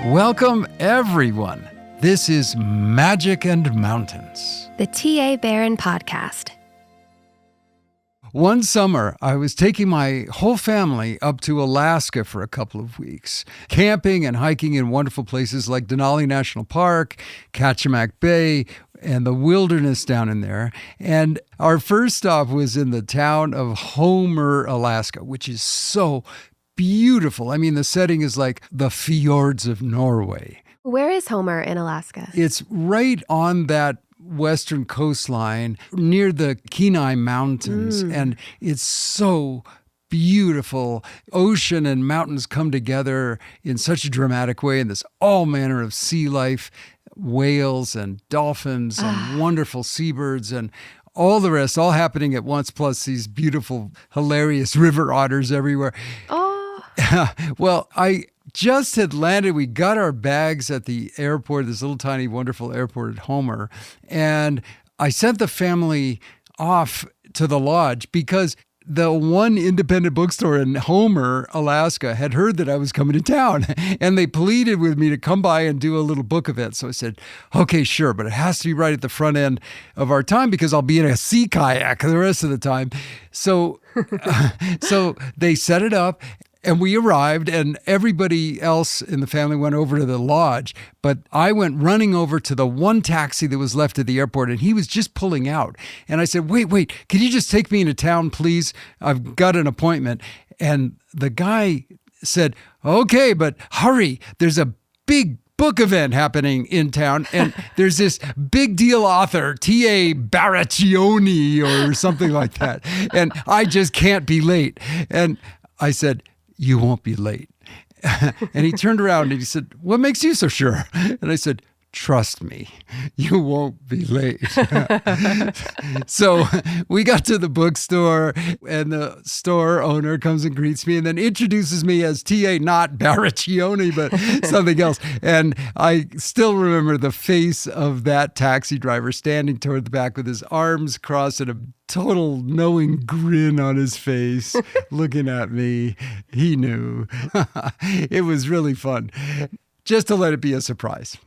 Welcome, everyone. This is Magic and Mountains, the T.A. Barron podcast. One summer, I was taking my whole family up to Alaska for a couple of weeks, camping and hiking in wonderful places like Denali National Park, Kachemak Bay, and the wilderness down in there. And our first stop was in the town of Homer, Alaska, which is so beautiful. I mean, the setting is like the fjords of Norway. Where is Homer in Alaska? It's right on that western coastline near the Kenai Mountains. And it's so beautiful. Ocean and mountains come together in such a dramatic way, and there's all manner of sea life, whales and dolphins and wonderful seabirds and all the rest, all happening at once, plus these beautiful, hilarious river otters everywhere. Well, I just had landed. We got our bags at the airport, this little tiny, wonderful airport at Homer. And I sent the family off to the lodge because the one independent bookstore in Homer, Alaska, had heard that I was coming to town. And they pleaded with me to come by and do a little book event. So I said, okay, sure, but it has to be right at the front end of our time because I'll be in a sea kayak the rest of the time. So, so they set it up. And we arrived, and everybody else in the family went over to the lodge. But I went running over to the one taxi that was left at the airport, and he was just pulling out. And I said, wait, can you just take me into town, please? I've got an appointment. And the guy said, okay, but hurry. There's a big book event happening in town, and there's this big deal author, T.A. Baraccioni or something like that. And I just can't be late. And I said, you won't be late. And he turned around and he said, what makes you so sure? And I said, trust me, you won't be late. So we got to the bookstore and the store owner comes and greets me and then introduces me as T.A. not Baraccioni, but something else. And I still remember the face of that taxi driver standing toward the back with his arms crossed and a total knowing grin on his face, looking at me. He knew. It was really fun, just to let it be a surprise.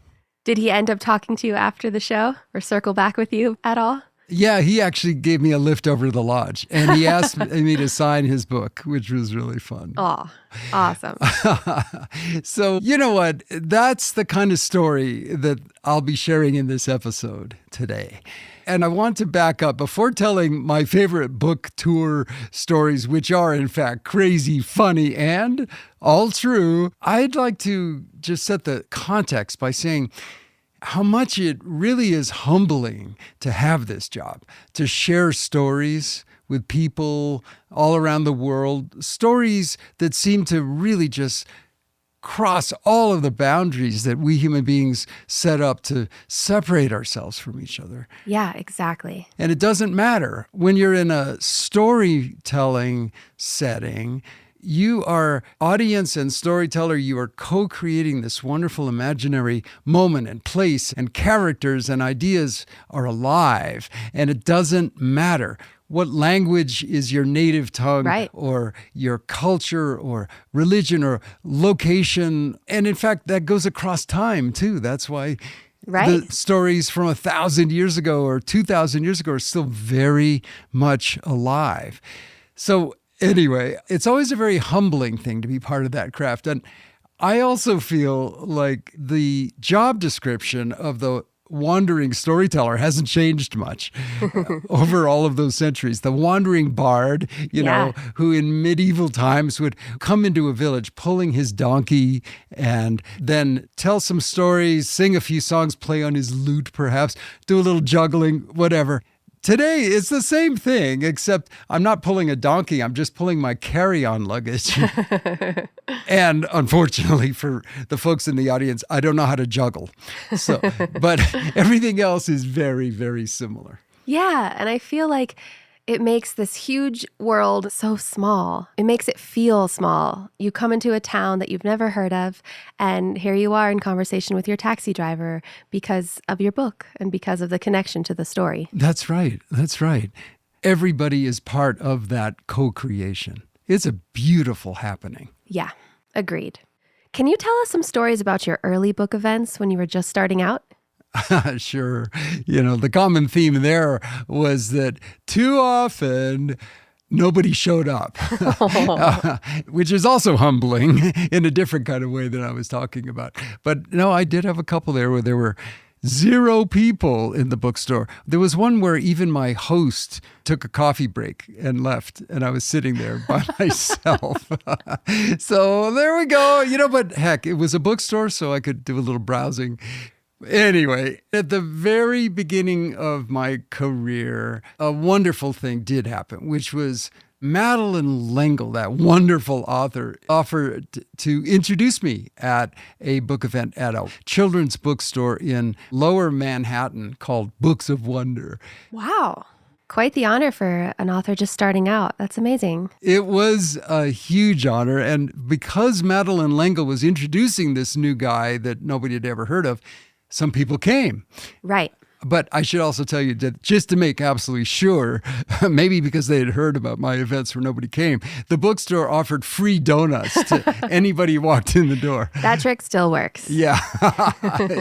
Did he end up talking to you after the show or circle back with you at all? Yeah, he actually gave me a lift over to the lodge and he asked me to sign his book, which was really fun. Oh, awesome. So, you know what? That's the kind of story that I'll be sharing in this episode today. And I want to back up before telling my favorite book tour stories, which are in fact crazy, funny, and all true. I'd like to just set the context by saying how much it really is humbling to have this job, to share stories with people all around the world, stories that seem to really just cross all of the boundaries that we human beings set up to separate ourselves from each other. Yeah, exactly. And it doesn't matter. When you're in a storytelling setting, you are audience and storyteller. You are co-creating this wonderful imaginary moment and place, and characters and ideas are alive. And it doesn't matter what language is your native tongue, right, or your culture or religion or location. And in fact, that goes across time too. That's why the stories from 1,000 years ago or 2,000 years ago are still very much alive. So anyway, it's always a very humbling thing to be part of that craft. And I also feel like the job description of the wandering storyteller hasn't changed much over all of those centuries. The wandering bard, you know, who in medieval times would come into a village pulling his donkey and then tell some stories, sing a few songs, play on his lute perhaps, do a little juggling, whatever. Today, it's the same thing, except I'm not pulling a donkey. I'm just pulling my carry-on luggage. And unfortunately for the folks in the audience, I don't know how to juggle. So, but everything else is very, very similar. Yeah, and I feel like it makes this huge world so small. It makes it feel small. You come into a town that you've never heard of, and here you are in conversation with your taxi driver because of your book and because of the connection to the story. That's right. That's right. Everybody is part of that co-creation. It's a beautiful happening. Yeah, agreed. Can you tell us some stories about your early book events when you were just starting out? Sure. The common theme there was that too often nobody showed up, which is also humbling in a different kind of way than I was talking about. But no, I did have a couple there where there were 0 people in the bookstore. There was one where even my host took a coffee break and left, and I was sitting there by myself. So there we go. But heck, it was a bookstore, so I could do a little browsing. Anyway, at the very beginning of my career, a wonderful thing did happen, which was Madeline L'Engle, that wonderful author, offered to introduce me at a book event at a children's bookstore in Lower Manhattan called Books of Wonder. Wow. Quite the honor for an author just starting out. That's amazing. It was a huge honor. And because Madeline L'Engle was introducing this new guy that nobody had ever heard of, some people came. Right. But I should also tell you that just to make absolutely sure, maybe because they had heard about my events where nobody came, the bookstore offered free donuts to anybody who walked in the door. That trick still works. Yeah.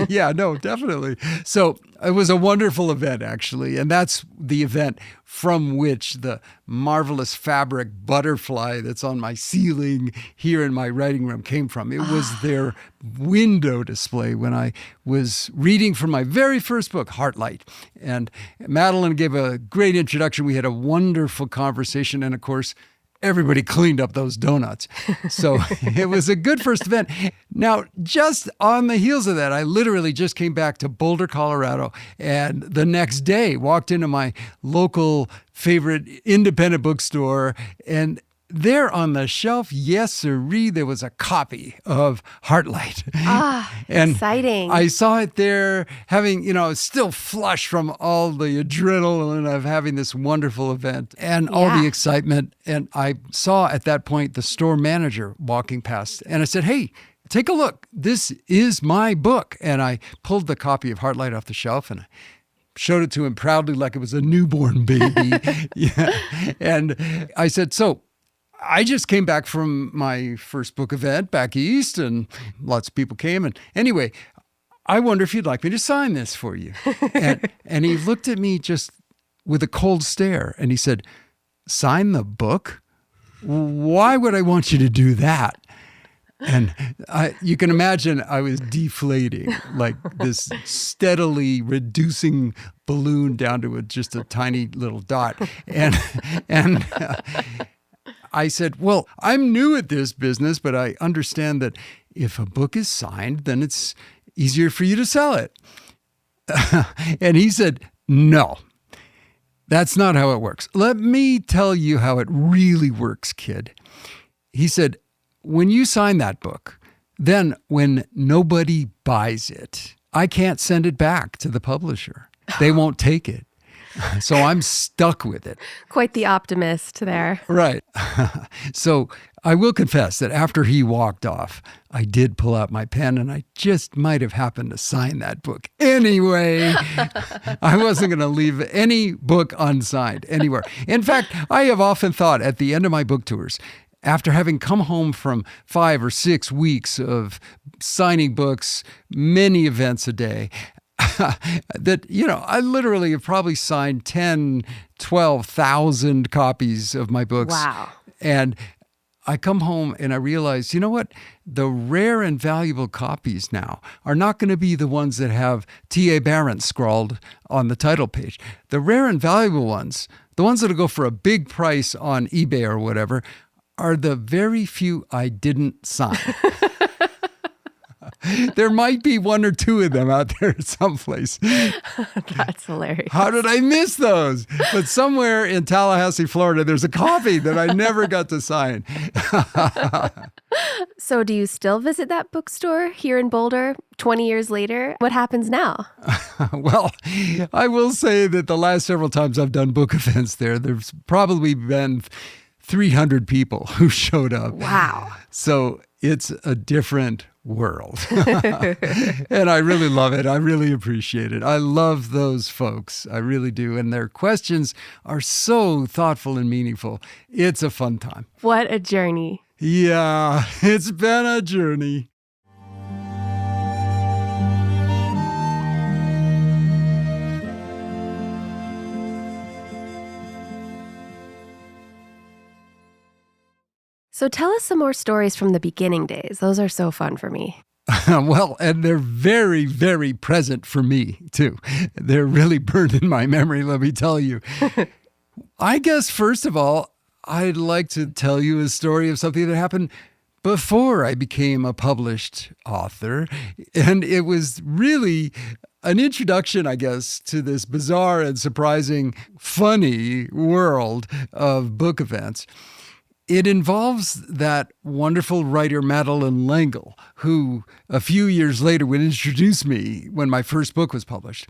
Yeah, no, definitely. So it was a wonderful event, actually. And that's the event from which the marvelous fabric butterfly that's on my ceiling here in my writing room came from. It was their window display when I was reading from my very first book, Heartlight. And Madeline gave a great introduction. We had a wonderful conversation. And of course, everybody cleaned up those donuts. So it was a good first event. Now, just on the heels of that, I literally just came back to Boulder, Colorado, and the next day walked into my local favorite independent bookstore, and there on the shelf, yes sirree, there was a copy of Heartlight. And exciting. I saw it there having, still flush from all the adrenaline of having this wonderful event and all the excitement. And I saw at that point the store manager walking past, and I said, "Hey, take a look. This is my book." And I pulled the copy of Heartlight off the shelf and I showed it to him proudly like it was a newborn baby. And I said, "So, I just came back from my first book event back east, and lots of people came. And anyway, I wonder if you'd like me to sign this for you." And he looked at me just with a cold stare, and he said, "Sign the book? Why would I want you to do that?" And you can imagine I was deflating, like this steadily reducing balloon down to just a tiny little dot. And I said, "Well, I'm new at this business, but I understand that if a book is signed, then it's easier for you to sell it." And he said, "No, that's not how it works. Let me tell you how it really works, kid." He said, "When you sign that book, then when nobody buys it, I can't send it back to the publisher. They won't take it. So I'm stuck with it." Quite the optimist there. Right. So I will confess that after he walked off, I did pull out my pen and I just might have happened to sign that book. Anyway, I wasn't going to leave any book unsigned anywhere. In fact, I have often thought at the end of my book tours, after having come home from 5 or 6 weeks of signing books, many events a day, that, I literally have probably signed 10, 12,000 copies of my books. Wow. And I come home and I realize, you know what? The rare and valuable copies now are not going to be the ones that have T.A. Barron scrawled on the title page. The rare and valuable ones, the ones that'll go for a big price on eBay or whatever, are the very few I didn't sign. There might be 1 or 2 of them out there someplace. That's hilarious. How did I miss those? But somewhere in Tallahassee, Florida, there's a copy that I never got to sign. So do you still visit that bookstore here in Boulder 20 years later? What happens now? Well, I will say that the last several times I've done book events there's probably been 300 people who showed up. Wow. So it's a different world. And I really love it. I really appreciate it. I love those folks. I really do. And their questions are so thoughtful and meaningful. It's a fun time. What a journey. Yeah, it's been a journey. So tell us some more stories from the beginning days. Those are so fun for me. Well, and they're very, very present for me, too. They're really burned in my memory, let me tell you. I guess, first of all, I'd like to tell you a story of something that happened before I became a published author. And it was really an introduction, I guess, to this bizarre and surprising, funny world of book events. It involves that wonderful writer, Madeline L'Engle, who a few years later would introduce me when my first book was published.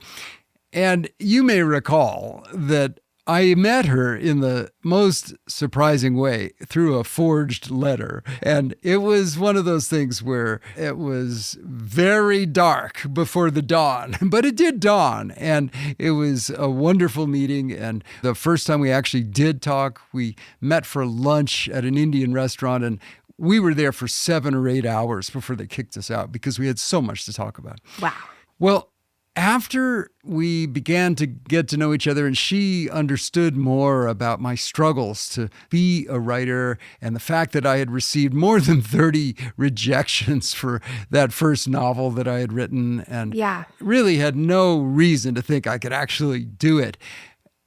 And you may recall that I met her in the most surprising way through a forged letter. And it was one of those things where it was very dark before the dawn, but it did dawn. And it was a wonderful meeting. And the first time we actually did talk, we met for lunch at an Indian restaurant, and we were there for 7 or 8 hours before they kicked us out because we had so much to talk about. Wow. Well, after we began to get to know each other and she understood more about my struggles to be a writer and the fact that I had received more than 30 rejections for that first novel that I had written and really had no reason to think I could actually do it.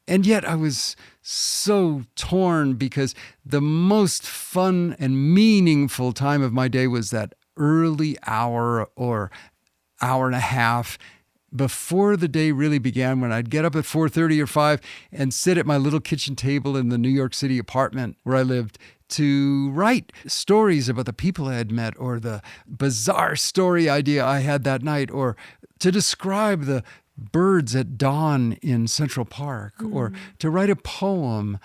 And yet I was so torn because the most fun and meaningful time of my day was that early hour or hour and a half before the day really began, when I'd get up at 4:30 or 5 and sit at my little kitchen table in the New York City apartment where I lived to write stories about the people I had met or the bizarre story idea I had that night, or to describe the birds at dawn in Central Park, or to write a poem,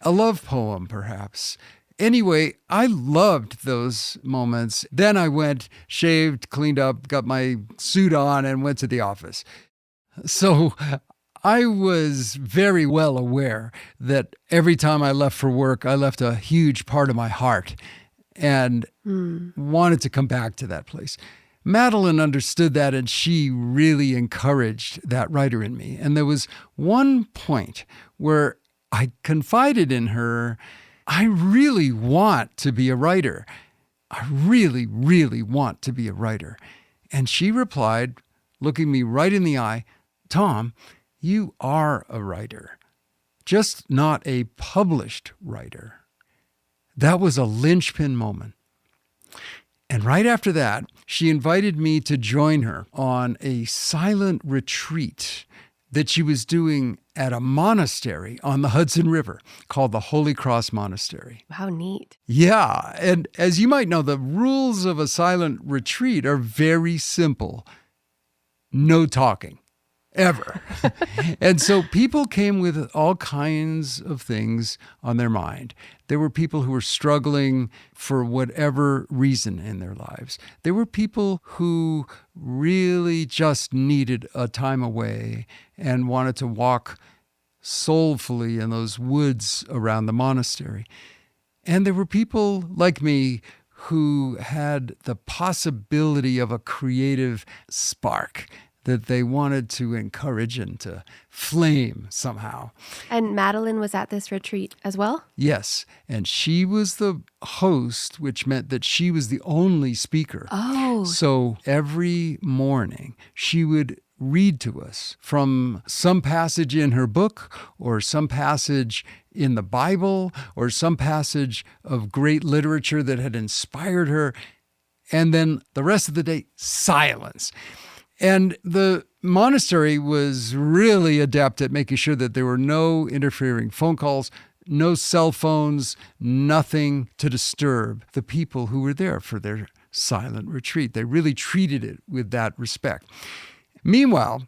a love poem perhaps. Anyway, I loved those moments. Then I went, shaved, cleaned up, got my suit on, and went to the office. So I was very well aware that every time I left for work, I left a huge part of my heart and wanted to come back to that place. Madeline understood that, and she really encouraged that writer in me. And there was one point where I confided in her, I really want to be a writer. I really, really want to be a writer. And she replied, looking me right in the eye, Tom, you are a writer, just not a published writer. That was a linchpin moment. And right after that, she invited me to join her on a silent retreat that she was doing at a monastery on the Hudson River called the Holy Cross Monastery. How neat. Yeah. And as you might know, the rules of a silent retreat are very simple. No talking. Ever. And so people came with all kinds of things on their mind. There were people who were struggling for whatever reason in their lives. There were people who really just needed a time away and wanted to walk soulfully in those woods around the monastery. And there were people like me who had the possibility of a creative spark that they wanted to encourage and to flame somehow. And Madeline was at this retreat as well? Yes, and she was the host, which meant that she was the only speaker. Oh. So every morning she would read to us from some passage in her book or some passage in the Bible or some passage of great literature that had inspired her. And then the rest of the day, silence. And the monastery was really adept at making sure that there were no interfering phone calls, no cell phones, nothing to disturb the people who were there for their silent retreat. They really treated it with that respect. Meanwhile,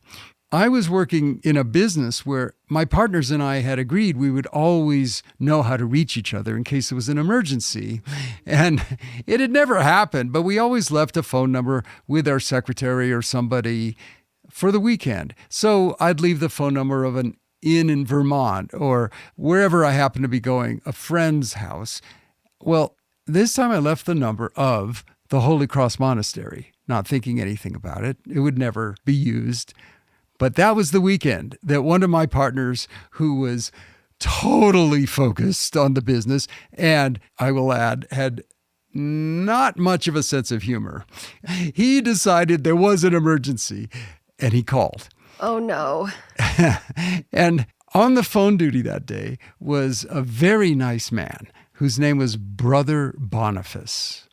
I was working in a business where my partners and I had agreed we would always know how to reach each other in case it was an emergency. And it had never happened, but we always left a phone number with our secretary or somebody for the weekend. So I'd leave the phone number of an inn in Vermont or wherever I happened to be going, a friend's house. Well, this time I left the number of the Holy Cross Monastery, not thinking anything about it. It would never be used. But that was the weekend that one of my partners, who was totally focused on the business, and I will add, had not much of a sense of humor. He decided there was an emergency, and he called. Oh, no. And on the phone duty that day was a very nice man whose name was Brother Boniface.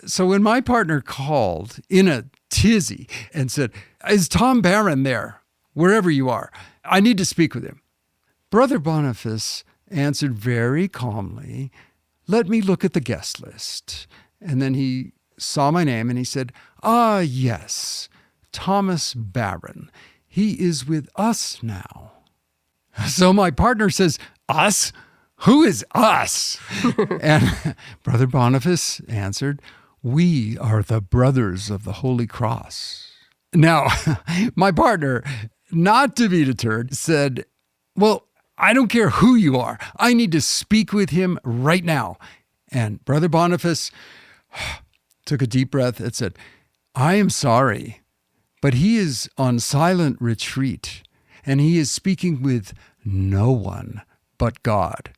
So when my partner called in a tizzy and said, "Is Tom Barron there? Wherever you are. I need to speak with him." Brother Boniface answered very calmly, "Let me look at the guest list." And then he saw my name and he said, "Ah, yes, Thomas Barron. He is with us now." So my partner says, "Us? Who is us?" And Brother Boniface answered, "We are the Brothers of the Holy Cross." Now, my partner, not to be deterred, said, "Well, I don't care who you are. I need to speak with him right now." And Brother Boniface took a deep breath and said, "I am sorry, but he is on silent retreat, and he is speaking with no one but God."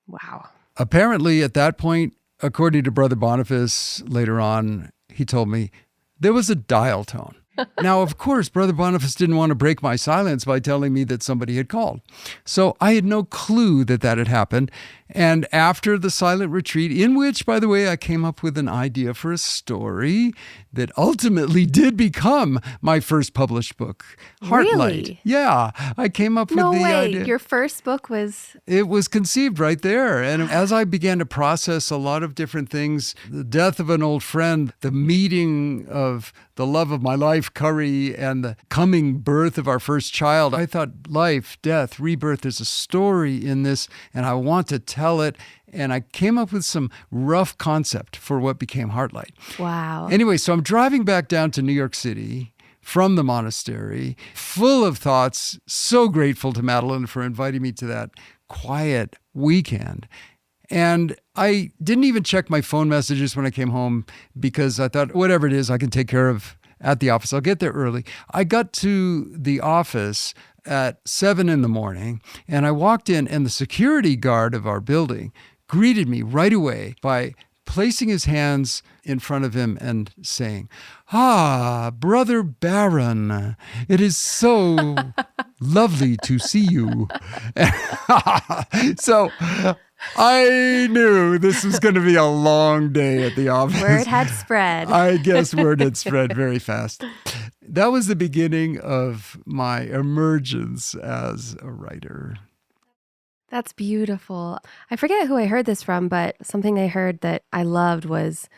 Wow. Apparently, at that point, according to Brother Boniface, later on, he told me, there was a dial tone. Now, of course, Brother Boniface didn't want to break my silence by telling me that somebody had called. So I had no clue that that had happened. And after the silent retreat, in which, by the way, I came up with an idea for a story that ultimately did become my first published book, Heartlight. Really? Yeah, I came up with No the way. idea. Your first book was... It was conceived right there. And as I began to process a lot of different things, the death of an old friend, the meeting of the love of my life, Curry, and the coming birth of our first child, I thought life, death, rebirth, there's a story in this, and I want to tell it. And I came up with some rough concept for what became Heartlight. Wow. Anyway, so I'm driving back down to New York City from the monastery, full of thoughts, so grateful to Madeline for inviting me to that quiet weekend. And I didn't even check my phone messages when I came home because I thought, whatever it is, I can take care of at the office. I'll get there early. I got to the office at 7 a.m, and I walked in, and the security guard of our building greeted me right away by placing his hands in front of him and saying, "Ah, Brother Barron, it is so lovely to see you." So I knew this was going to be a long day at the office. Word had spread. I guess word had spread very fast. That was the beginning of my emergence as a writer. That's beautiful. I forget who I heard this from, but something I heard that I loved was,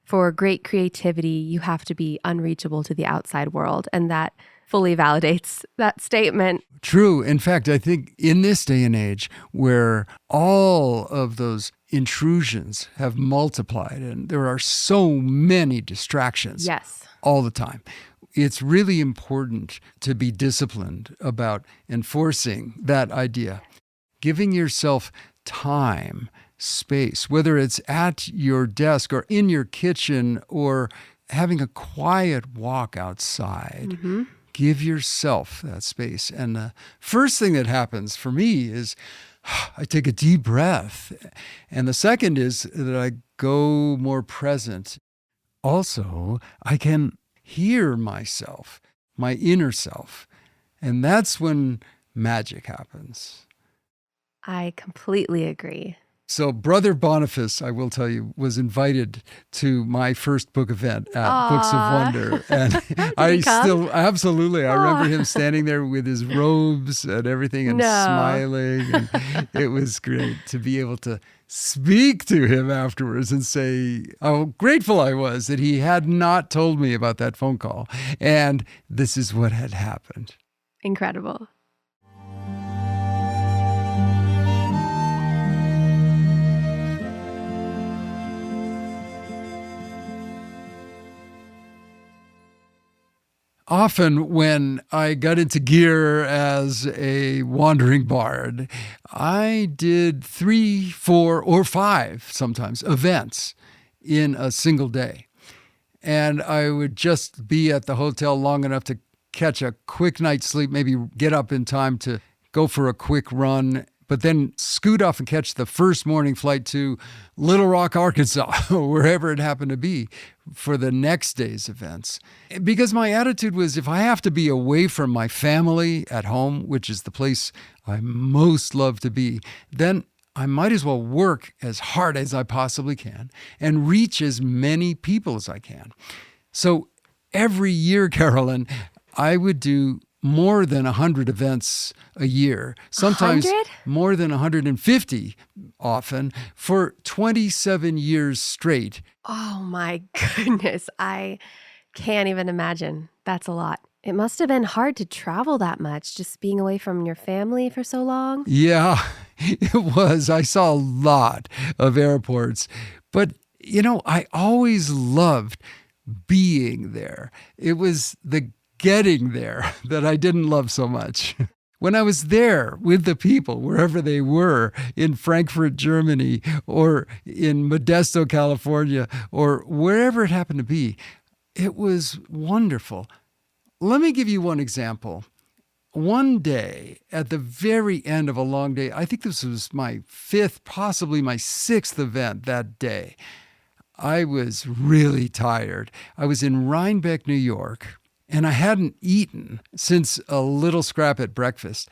for great creativity, you have to be unreachable to the outside world. And that fully validates that statement. True. In fact, I think in this day and age where all of those intrusions have multiplied and there are so many distractions Yes. all the time, it's really important to be disciplined about enforcing that idea. Giving yourself time, space, whether it's at your desk or in your kitchen or having a quiet walk outside. Mm-hmm. Give yourself that space. And the first thing that happens for me is I take a deep breath. And the second is that I go more present. Also, I can hear myself, my inner self. And that's when magic happens. I completely agree. So Brother Boniface, I will tell you, was invited to my first book event at Aww. Books of Wonder. And I still, absolutely, I remember him standing there with his robes and everything and smiling. And it was great to be able to speak to him afterwards and say how grateful I was that he had not told me about that phone call. And this is what had happened. Incredible. Often when I got into gear as a wandering bard, I did 3, 4, or 5 sometimes events in a single day. And I would just be at the hotel long enough to catch a quick night's sleep, maybe get up in time to go for a quick run. but then scoot off and catch the first morning flight to Little Rock, Arkansas, or wherever it happened to be for the next day's events. Because my attitude was, if I have to be away from my family at home, which is the place I most love to be, then I might as well work as hard as I possibly can and reach as many people as I can. So every year, Carolyn, I would do more than 100 events a year, sometimes 100? more than 150 often, for 27 years straight. Oh my goodness. I can't even imagine. That's a lot. It must have been hard to travel that much, just being away from your family for so long. Yeah, it was. I saw a lot of airports, but I always loved being there. It was the getting there that I didn't love so much. When I was there with the people, wherever they were, in Frankfurt, Germany, or in Modesto, California, or wherever it happened to be, it was wonderful. Let me give you one example. One day, at the very end of a long day, I think this was my 5th, possibly my 6th event that day, I was really tired. I was in Rhinebeck, New York, and I hadn't eaten since a little scrap at breakfast.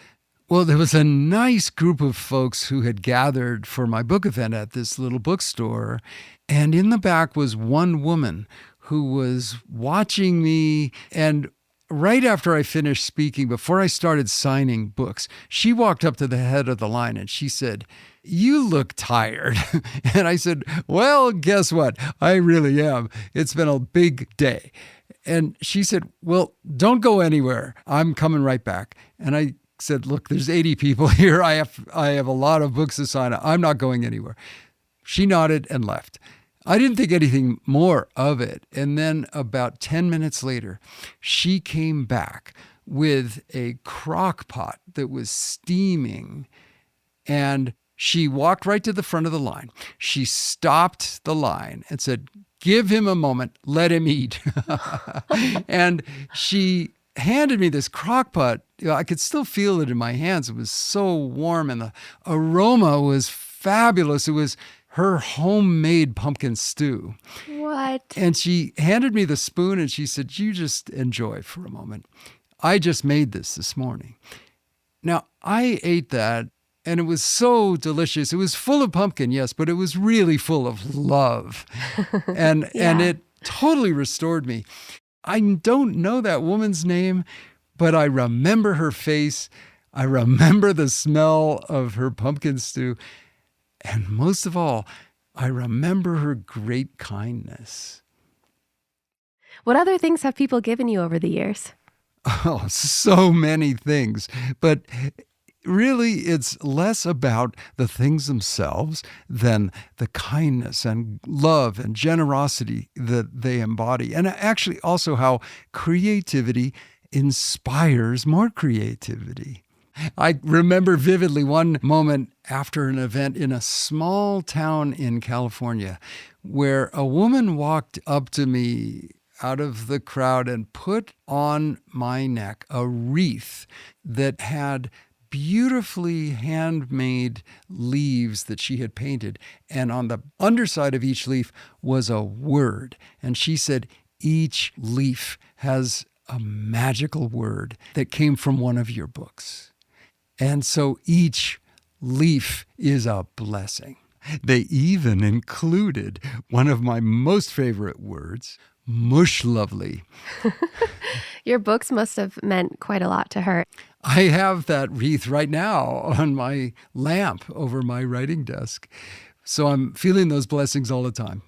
Well, there was a nice group of folks who had gathered for my book event at this little bookstore, and in the back was one woman who was watching me, and right after I finished speaking, before I started signing books, she walked up to the head of the line and she said, "You look tired." And I said, "Well, guess what? I really am. It's been a big day." And she said, "Well, don't go anywhere. I'm coming right back." And I said, "Look, there's 80 people here. I have a lot of books to sign. I'm not going anywhere." She nodded and left. I didn't think anything more of it. And then about 10 minutes later, she came back with a crock pot that was steaming, and she walked right to the front of the line. She stopped the line and said, "Give him a moment, let him eat." And she handed me this crock pot. I could still feel it in my hands. It was so warm, and the aroma was fabulous. It was her homemade pumpkin stew. What? And she handed me the spoon and she said, "You just enjoy for a moment. I just made this morning." Now, I ate that and it was so delicious. It was full of pumpkin, yes, but it was really full of love. And it totally restored me. I don't know that woman's name, but I remember her face. I remember the smell of her pumpkin stew. And most of all, I remember her great kindness. What other things have people given you over the years? Oh, so many things. But really, it's less about the things themselves than the kindness and love and generosity that they embody. And actually also how creativity inspires more creativity. I remember vividly one moment after an event in a small town in California where a woman walked up to me out of the crowd and put on my neck a wreath that had beautifully handmade leaves that she had painted. And on the underside of each leaf was a word. And she said, "Each leaf has a magical word that came from one of your books. And so each leaf is a blessing." They even included one of my most favorite words, mooshlovely. Your books must have meant quite a lot to her. I have that wreath right now on my lamp over my writing desk. So I'm feeling those blessings all the time.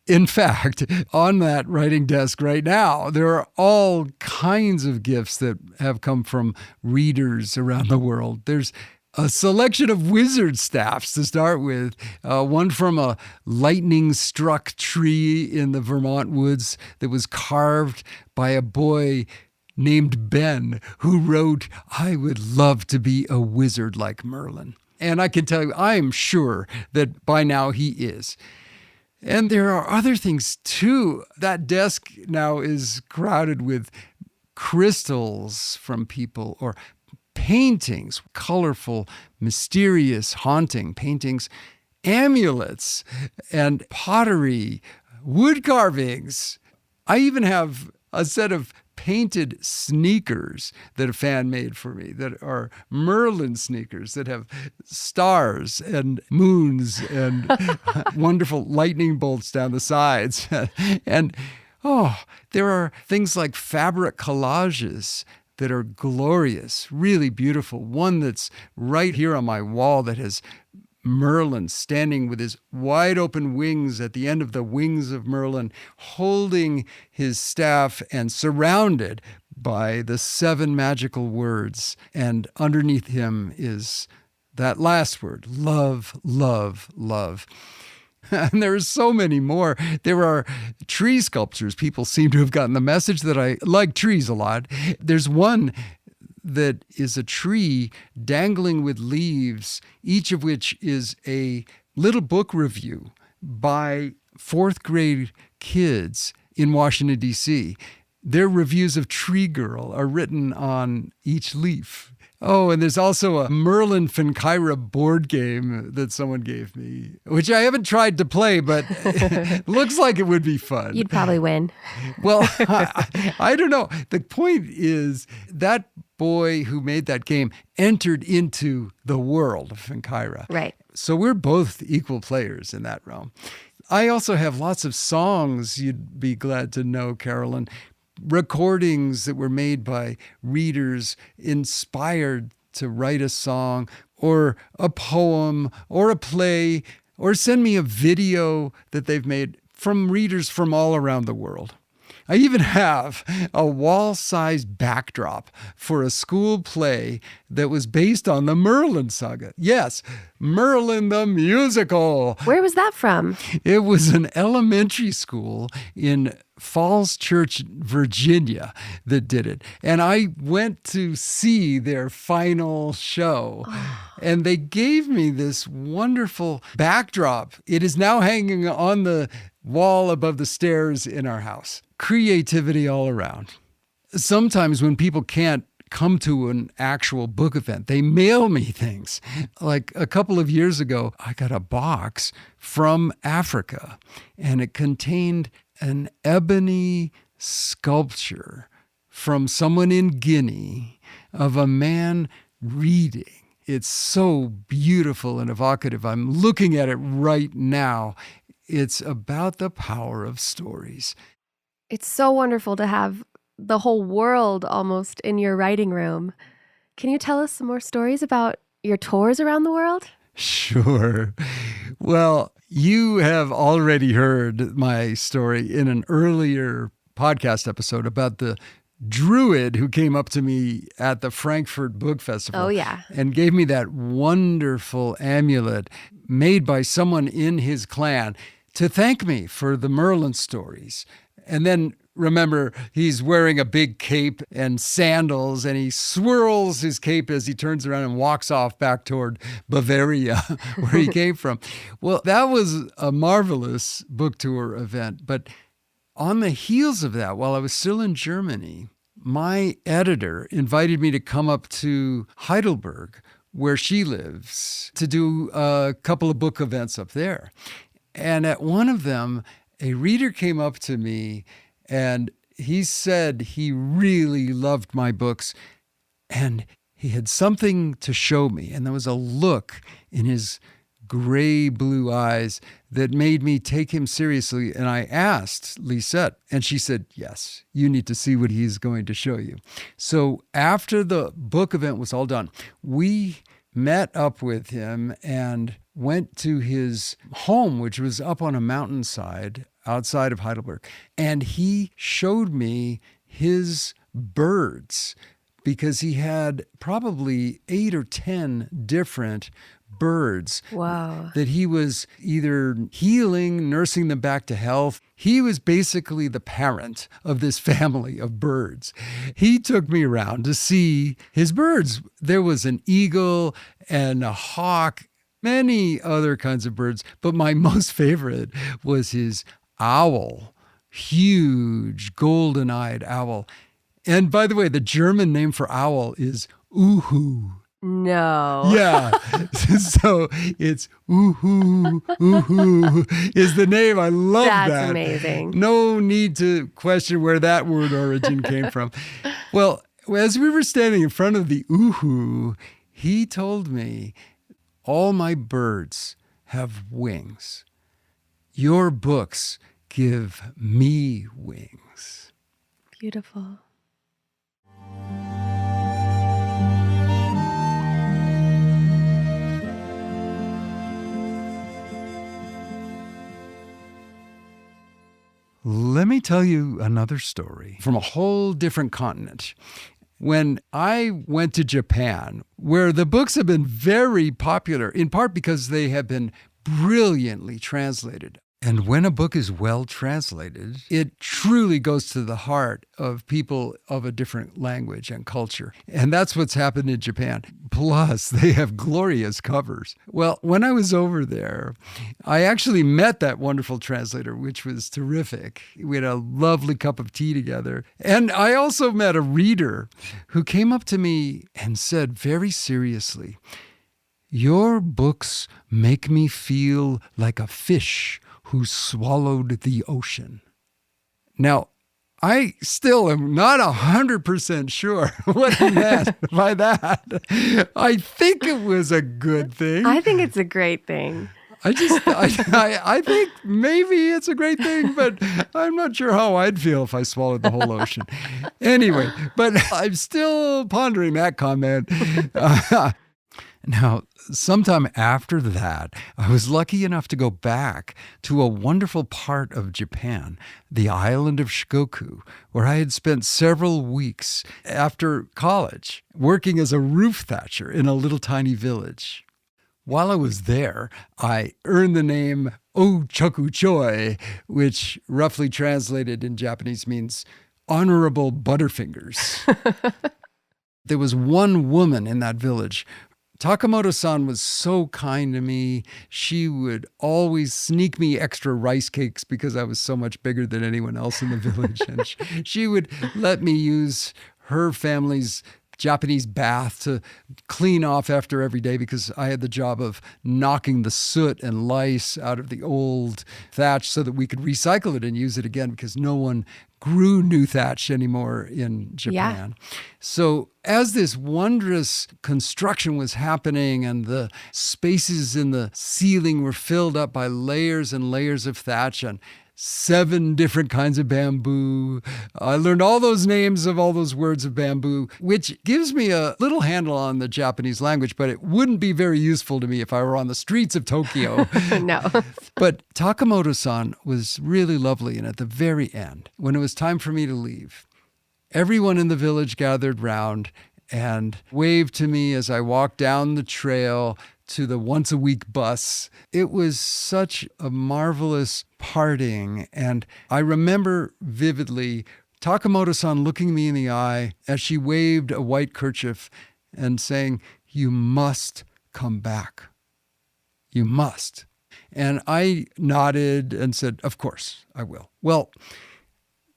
In fact, on that writing desk right now, there are all kinds of gifts that have come from readers around the world. There's a selection of wizard staffs to start with, one from a lightning-struck tree in the Vermont woods that was carved by a boy named Ben, who wrote, "I would love to be a wizard like Merlin." And I can tell you, I am sure that by now he is. And there are other things too. That desk now is crowded with crystals from people, or paintings, colorful, mysterious, haunting paintings, amulets, and pottery, wood carvings. I even have a set of painted sneakers that a fan made for me that are Merlin sneakers that have stars and moons and wonderful lightning bolts down the sides. And there are things like fabric collages that are glorious, really beautiful. One that's right here on my wall that has Merlin standing with his wide open wings at the end of the wings of Merlin, holding his staff and surrounded by the 7 magical words. And underneath him is that last word, love, love, love. And there are so many more. There are tree sculptures. People seem to have gotten the message that I like trees a lot. There's one that is a tree dangling with leaves, each of which is a little book review by 4th grade kids in Washington, D.C. Their reviews of Tree Girl are written on each leaf. Oh, and there's also a Merlin Finkyra board game that someone gave me, which I haven't tried to play, but looks like it would be fun. You'd probably win. Well, I don't know. The point is that boy who made that game entered into the world of Finkyra. Right. So we're both equal players in that realm. I also have lots of songs you'd be glad to know, Carolyn. Recordings that were made by readers inspired to write a song or a poem or a play, or send me a video that they've made from readers from all around the world. I even have a wall-sized backdrop for a school play that was based on the Merlin saga. Yes, Merlin the musical. Where was that from? It was an elementary school in Falls Church, Virginia that did it. And I went to see their final show. And they gave me this wonderful backdrop. It is now hanging on the wall above the stairs in our house. Creativity all around. Sometimes when people can't come to an actual book event, they mail me things. Like a couple of years ago, I got a box from Africa, and it contained an ebony sculpture from someone in Guinea of a man reading. It's so beautiful and evocative. I'm looking at it right now. It's about the power of stories. It's so wonderful to have the whole world almost in your writing room. Can you tell us some more stories about your tours around the world? Sure. Well, you have already heard my story in an earlier podcast episode about the druid who came up to me at the Frankfurt Book Festival. Oh, yeah. And gave me that wonderful amulet made by someone in his clan to thank me for the Merlin stories. And then remember, he's wearing a big cape and sandals, and he swirls his cape as he turns around and walks off back toward Bavaria, where he came from. Well, that was a marvelous book tour event. But on the heels of that, while I was still in Germany, my editor invited me to come up to Heidelberg, where she lives, to do a couple of book events up there. And at one of them, a reader came up to me and he said he really loved my books and he had something to show me. And there was a look in his gray blue eyes that made me take him seriously. And I asked Lisette, and she said, yes, you need to see what he's going to show you. So after the book event was all done, we met up with him and went to his home, which was up on a mountainside outside of Heidelberg. And he showed me his birds because he had probably 8 or 10 different birds. Wow. That he was either healing, nursing them back to health. He was basically the parent of this family of birds. He took me around to see his birds. There was an eagle and a hawk, many other kinds of birds, but my most favorite was his owl, huge golden-eyed owl. And by the way, the German name for owl is uhu. No. Yeah. So it's uhu, uhu is the name. I love that. That's amazing. No need to question where that word origin came from. Well, as we were standing in front of the uhu, he told me, all my birds have wings. Your books give me wings. Beautiful. Let me tell you another story from a whole different continent. When I went to Japan, where the books have been very popular, in part because they have been brilliantly translated. And when a book is well translated, it truly goes to the heart of people of a different language and culture. And that's what's happened in Japan. Plus, they have glorious covers. Well, when I was over there, I actually met that wonderful translator, which was terrific. We had a lovely cup of tea together. And I also met a reader who came up to me and said very seriously, "Your books make me feel like a fish who swallowed the ocean." Now, I still am not 100% sure what he meant by that. I think it was a good thing. I think it's a great thing. I think maybe it's a great thing, but I'm not sure how I'd feel if I swallowed the whole ocean. Anyway, but I'm still pondering that comment. Now, sometime after that, I was lucky enough to go back to a wonderful part of Japan, the island of Shikoku, where I had spent several weeks after college working as a roof thatcher in a little tiny village. While I was there, I earned the name Ochaku Choi, which roughly translated in Japanese means honorable butterfingers. There was one woman in that village. Takamoto-san was so kind to me. She would always sneak me extra rice cakes because I was so much bigger than anyone else in the village. And she would let me use her family's Japanese bath to clean off after every day because I had the job of knocking the soot and lice out of the old thatch so that we could recycle it and use it again because no one grew new thatch anymore in Japan. Yeah. So as this wondrous construction was happening and the spaces in the ceiling were filled up by layers and layers of thatch and 7 different kinds of bamboo. I learned all those names of all those words of bamboo, which gives me a little handle on the Japanese language, but it wouldn't be very useful to me if I were on the streets of Tokyo. No. But Takamoto-san was really lovely. And at the very end, when it was time for me to leave, everyone in the village gathered round and waved to me as I walked down the trail to the once-a-week bus. It was such a marvelous parting. And I remember vividly Takamoto-san looking me in the eye as she waved a white kerchief and saying, "You must come back. You must." And I nodded and said, "Of course, I will." Well,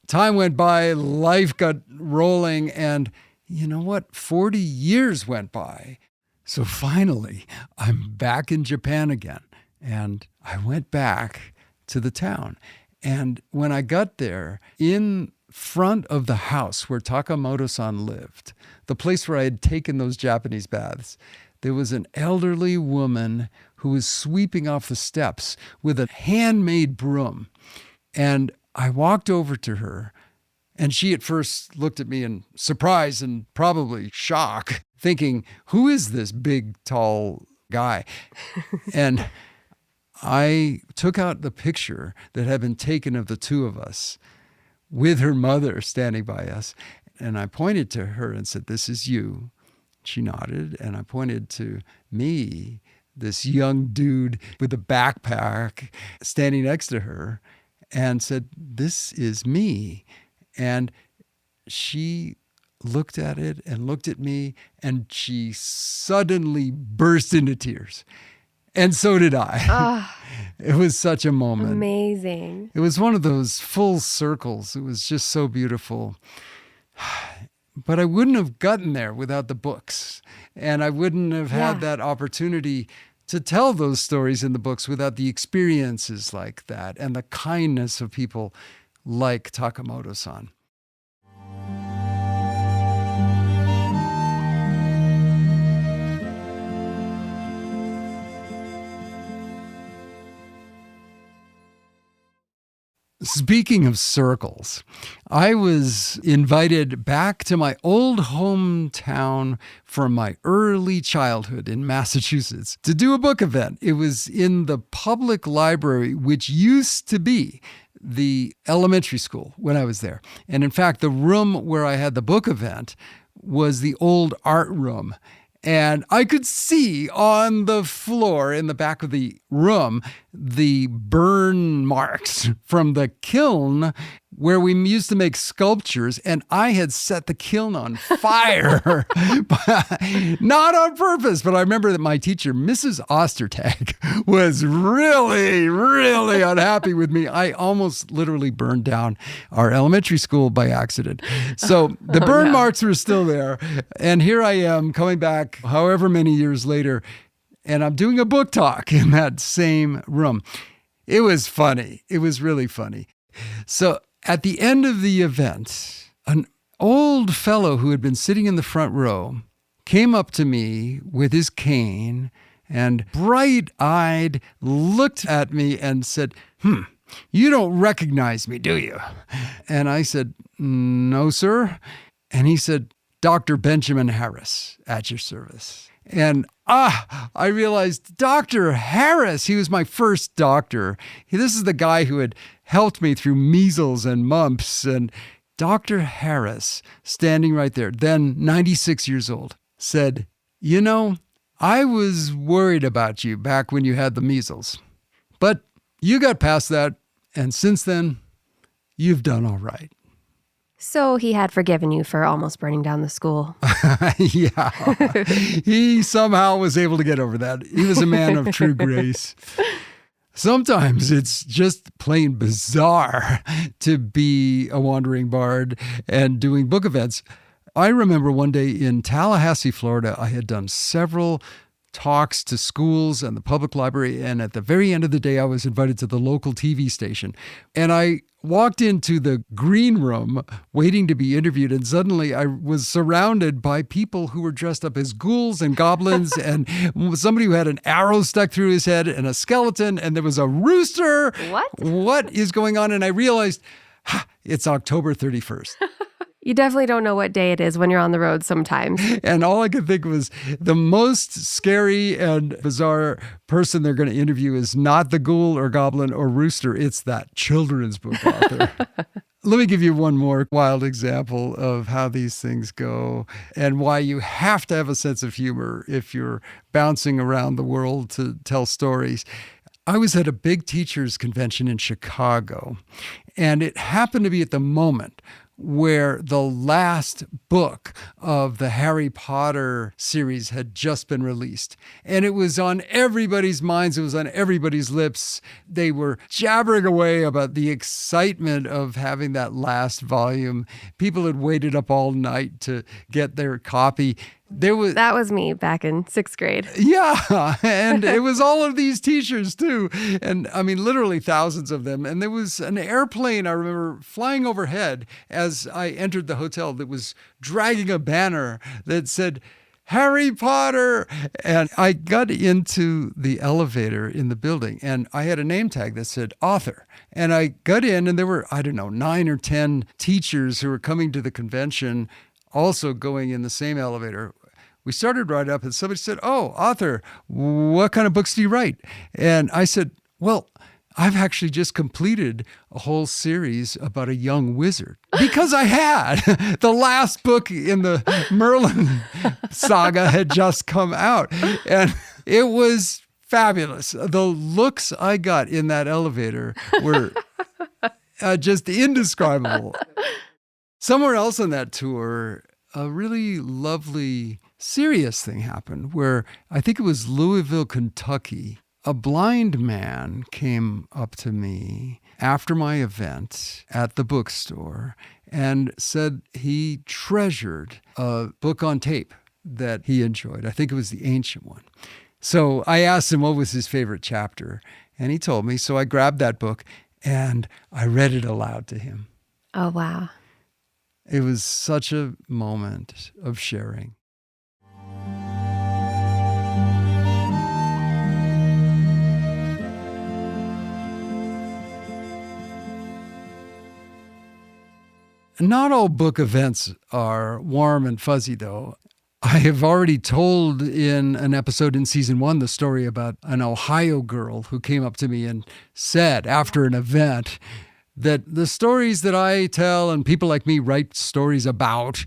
time went by, life got rolling, and you know what? 40 years went by. So finally, I'm back in Japan again. And I went back to the town. And when I got there, in front of the house where Takamoto-san lived, the place where I had taken those Japanese baths, there was an elderly woman who was sweeping off the steps with a handmade broom. And I walked over to her, and she at first looked at me in surprise and probably shock, thinking, who is this big, tall guy? And I took out the picture that had been taken of the two of us with her mother standing by us. And I pointed to her and said, "This is you." She nodded, and I pointed to me, this young dude with a backpack standing next to her, and said, "This is me." And she looked at it and looked at me, and she suddenly burst into tears. And so did I. Oh, it was such a moment. Amazing. It was one of those full circles. It was just so beautiful. But I wouldn't have gotten there without the books. And I wouldn't have had that opportunity to tell those stories in the books without the experiences like that and the kindness of people like Takamoto-san. Speaking of circles, I was invited back to my old hometown from my early childhood in Massachusetts to do a book event. It was in the public library, which used to be the elementary school when I was there. And in fact, the room where I had the book event was the old art room. And I could see on the floor in the back of the room the burn marks from the kiln where we used to make sculptures, and I had set the kiln on fire. Not on purpose, but I remember that my teacher, Mrs. Ostertag, was really, really unhappy with me. I almost literally burned down our elementary school by accident. So the burn marks were still there, and here I am coming back however many years later, and I'm doing a book talk in that same room. It was funny. It was really funny. So at the end of the event, an old fellow who had been sitting in the front row came up to me with his cane and bright-eyed looked at me and said, "You don't recognize me, do you?" And I said, "No, sir." And he said, "Dr. Benjamin Harris, at your service." And I realized Dr. Harris, he was my first doctor. This is the guy who had helped me through measles and mumps. And Dr. Harris, standing right there, then 96 years old, said, "You know, I was worried about you back when you had the measles, but you got past that. And since then, you've done all right." So he had forgiven you for almost burning down the school. Yeah. He somehow was able to get over that. He was a man of true grace. Sometimes it's just plain bizarre to be a wandering bard and doing book events. I remember one day in Tallahassee, Florida, I had done several talks to schools and the public library. And at the very end of the day, I was invited to the local TV station. And I walked into the green room waiting to be interviewed. And suddenly I was surrounded by people who were dressed up as ghouls and goblins and somebody who had an arrow stuck through his head and a skeleton. And there was a rooster. What is going on? And I realized it's October 31st. You definitely don't know what day it is when you're on the road sometimes. And all I could think was the most scary and bizarre person they're going to interview is not the ghoul or goblin or rooster. It's that children's book author. Let me give you one more wild example of how these things go and why you have to have a sense of humor if you're bouncing around the world to tell stories. I was at a big teachers convention in Chicago, and it happened to be at the moment where the last book of the Harry Potter series had just been released. And it was on everybody's minds. It was on everybody's lips. They were jabbering away about the excitement of having that last volume. People had waited up all night to get their copy. That was me back in 6th grade. Yeah, and it was all of these teachers too. And I mean, literally thousands of them. And there was an airplane, I remember, flying overhead as I entered the hotel that was dragging a banner that said, "Harry Potter." And I got into the elevator in the building and I had a name tag that said author. And I got in and there were, 9 or 10 teachers who were coming to the convention, also going in the same elevator. We started right up and somebody said, "Oh, author, what kind of books do you write?" And I said, "Well, I've actually just completed a whole series about a young wizard." Because I had. The last book in the Merlin saga had just come out. And it was fabulous. The looks I got in that elevator were just indescribable. Somewhere else on that tour, a really lovely, serious thing happened where I think it was Louisville, Kentucky. A blind man came up to me after my event at the bookstore and said he treasured a book on tape that he enjoyed. I think it was the ancient one. So I asked him what was his favorite chapter, and he told me. So I grabbed that book and I read it aloud to him. Oh, wow. It was such a moment of sharing. Not all book events are warm and fuzzy, though. I have already told in an episode in season 1 the story about an Ohio girl who came up to me and said after an event that the stories that I tell and people like me write stories about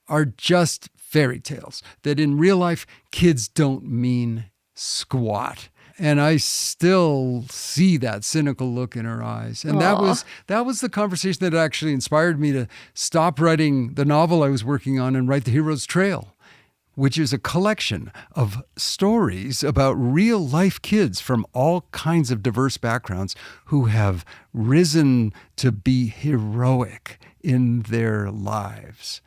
are just fairy tales, that in real life, kids don't mean squat. And I still see that cynical look in her eyes. And that was the conversation that actually inspired me to stop writing the novel I was working on and write The Hero's Trail, which is a collection of stories about real life kids from all kinds of diverse backgrounds who have risen to be heroic in their lives.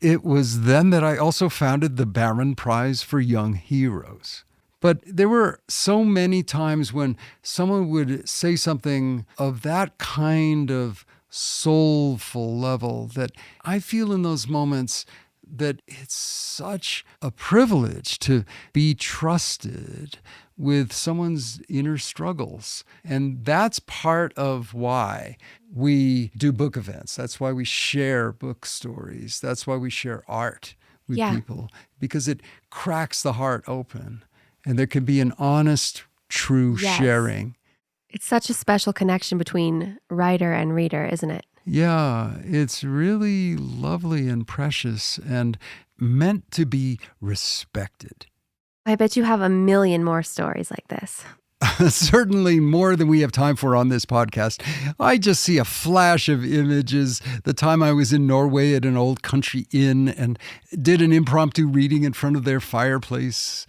It was then that I also founded the Barron Prize for Young Heroes. But there were so many times when someone would say something of that kind of soulful level that I feel in those moments that it's such a privilege to be trusted with someone's inner struggles. And that's part of why we do book events. That's why we share book stories. That's why we share art with people, because it cracks the heart open. And there can be an honest, true sharing. It's such a special connection between writer and reader, isn't it? Yeah, it's really lovely and precious and meant to be respected. I bet you have a million more stories like this. Certainly more than we have time for on this podcast. I just see a flash of images. The time I was in Norway at an old country inn and did an impromptu reading in front of their fireplace.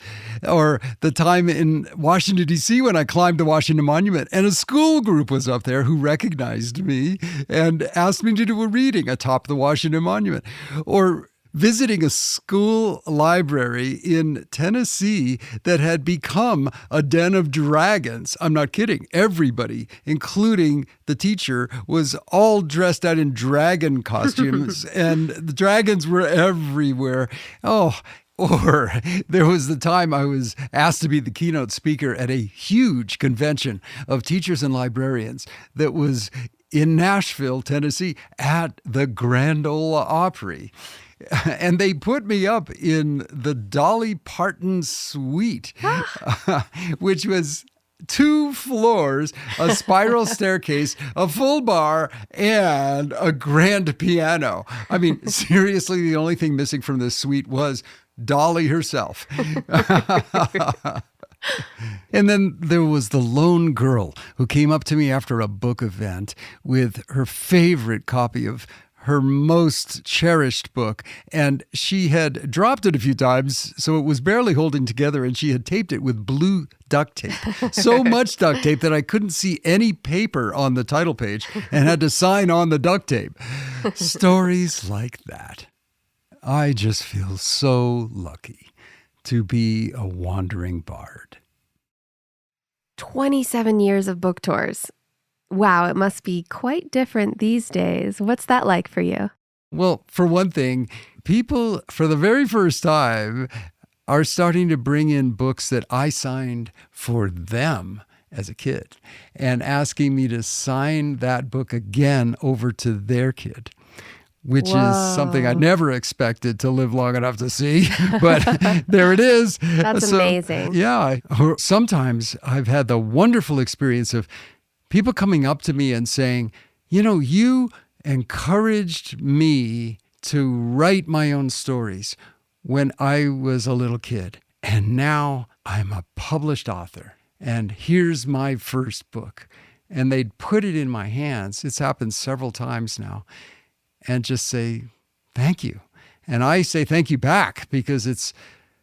Or the time in Washington, D.C. when I climbed the Washington Monument and a school group was up there who recognized me and asked me to do a reading atop the Washington Monument. Or visiting a school library in Tennessee that had become a den of dragons. I'm not kidding. Everybody, including the teacher, was all dressed out in dragon costumes, and the dragons were everywhere. Oh, or there was the time I was asked to be the keynote speaker at a huge convention of teachers and librarians that was in Nashville, Tennessee, at the Grand Ole Opry. And they put me up in the Dolly Parton suite, which was 2 floors, a spiral staircase, a full bar, and a grand piano. I mean, seriously, the only thing missing from this suite was Dolly herself. And then there was the lone girl who came up to me after a book event with her favorite copy of her most cherished book, and she had dropped it a few times, so it was barely holding together, and she had taped it with blue duct tape. So much duct tape that I couldn't see any paper on the title page and had to sign on the duct tape. Stories like that. I just feel so lucky to be a wandering bard. 27 years of book tours. Wow, it must be quite different these days. What's that like for you? Well, for one thing, people, for the very first time, are starting to bring in books that I signed for them as a kid and asking me to sign that book again over to their kid, which is something I never expected to live long enough to see. But there it is. That's amazing. Yeah. Or sometimes I've had the wonderful experience of people coming up to me and saying, you know, you encouraged me to write my own stories when I was a little kid. And now I'm a published author. And here's my first book. And they'd put it in my hands. It's happened several times now. And just say, thank you. And I say thank you back because it's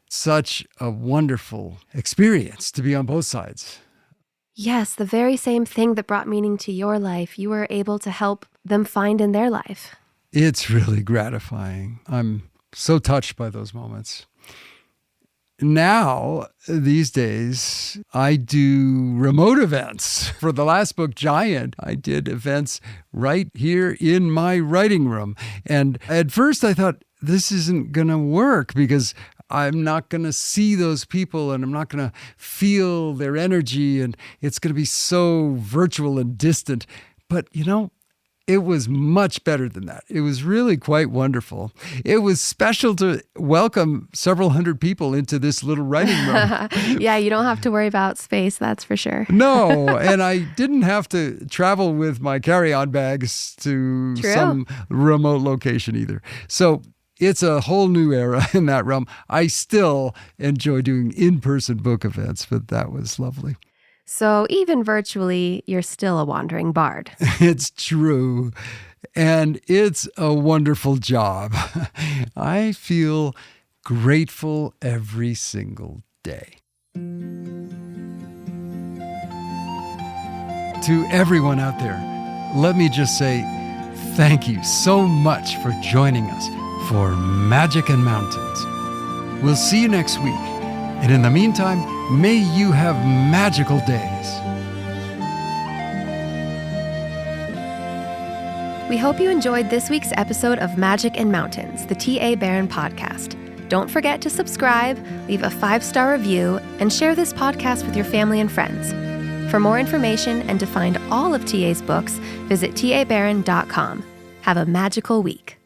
such a wonderful experience to be on both sides. Yes, the very same thing that brought meaning to your life, you were able to help them find in their life. It's really gratifying. I'm so touched by those moments. Now, these days, I do remote events. For the last book, Giant, I did events right here in my writing room. And at first I thought, this isn't going to work because I'm not going to see those people and I'm not going to feel their energy and it's going to be so virtual and distant. But, it was much better than that. It was really quite wonderful. It was special to welcome several hundred people into this little writing room. Yeah, you don't have to worry about space, that's for sure. No, and I didn't have to travel with my carry-on bags to some remote location either. So it's a whole new era in that realm. I still enjoy doing in-person book events, but that was lovely. So even virtually, you're still a wandering bard. It's true. And it's a wonderful job. I feel grateful every single day. To everyone out there, let me just say thank you so much for joining us for Magic and Mountains. We'll see you next week. And in the meantime, may you have magical days. We hope you enjoyed this week's episode of Magic and Mountains, the T.A. Barron podcast. Don't forget to subscribe, leave a 5-star review, and share this podcast with your family and friends. For more information and to find all of T.A.'s books, visit tabarron.com. Have a magical week.